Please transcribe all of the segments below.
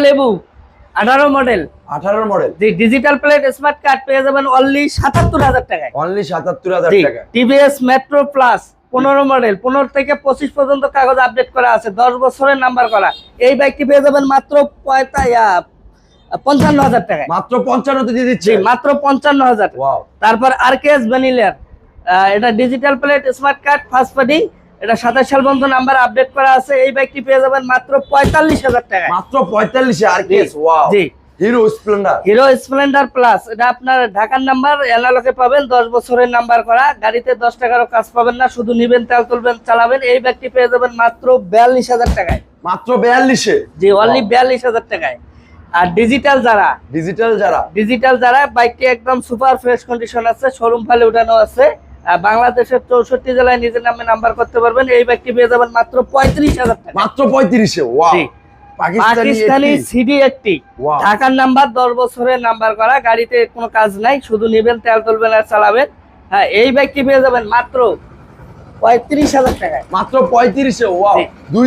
লেবু 18 model. 18 model. জি, digital plate smart card পেয়ে যাবেন অনলি 77,000 টাকায়। অনলি 77,000 টাকা। টিভিএস মেট্রো প্লাস 15 মডেল, 15 থেকে 25 পর্যন্ত কাগজ আপডেট করা আছে, 10 বছরের নাম্বার করা। এই বাইকটি পেয়ে যাবেন মাত্র 55,000 টাকায়। মাত্র 55 তে দিয়ে দিচ্ছে। মাত্র 55,000। ওয়াও। তারপর আরকেএস ভ্যানিলার, এটা digital plate smart card first party, এটা 27 সাল পর্যন্ত নাম্বার আপডেট করা আছে। এই বাইকটি পেয়ে যাবেন মাত্র 45,000 টাকায়। মাত্র 45 এ আরকেএস। ওয়াও। জি, Hero Splendor. Hero Splendor plus, এটা আপনার ঢাকার নাম্বার, অ্যানালগে পাবেন, 10 বছরের নাম্বার করা। গাড়িতে 10 টাকারও কাজ পাবেন না, শুধু নিবেন, তেল তুলবেন, চালাবেন। এই বাইকটি পেয়ে যাবেন মাত্র 42,000 টাকায়। মাত্র 42 এ। জি, অনলি 42,000 টাকায়। আর ডিজিটাল যারা বাইকটি একদম সুপার ফ্রেশ কন্ডিশন আছে, শোরুম ফাইলে উঠানো আছে। বাংলাদেশের 64 জেলায় নিজের নামে নাম্বার করতে পারবেন। এই বাইকটি পেয়ে যাবেন মাত্র 35,000 টাকা। মাত্র 35 এ। ওয়াও। পাকিস্তানি সিডি একটি, ঢাকার নাম্বার, 10 বছরের নাম্বার করা। গাড়িতে কোনো কাজ নাই, শুধু নিবেন, তেল তুলবেন আর চালাবেন। হ্যাঁ, এই বাইকটি পেয়ে যাবেন মাত্র 35,000 টাকায়। মাত্র 35 এ। ওয়াও।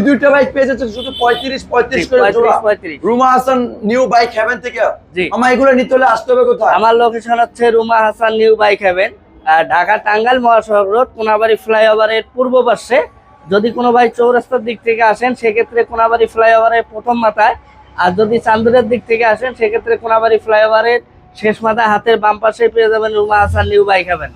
দুইটা বাইক পেয়ে যাচ্ছে শুধু 35 করে জোড়া। Ruma Hasan new bike heaven থেকে। জি, আমার এগুলো নিতে হলে আসতে হবে কোথায়? আমার লোকেশন হচ্ছে Ruma Hasan new bike heaven, Dhaka Tangail মহাসড়ক রোড, কোনাবাড়ি ফ্লাইওভারের পূর্ব পাশে। যদি কোনো ভাই চৌরাস্তার দিক থেকে আসেন সেক্ষেত্রে কোনাবাড়ি ফ্লাইওভারের প্রথম মাথায়, আর যদি চান্দুরের দিক থেকে আসেন সেক্ষেত্রে কোনাবাড়ি ফ্লাইওভারের শেষ মাথায় হাতের বাম পাশে পেয়ে যাবেন Ruma Hasan new bike haven.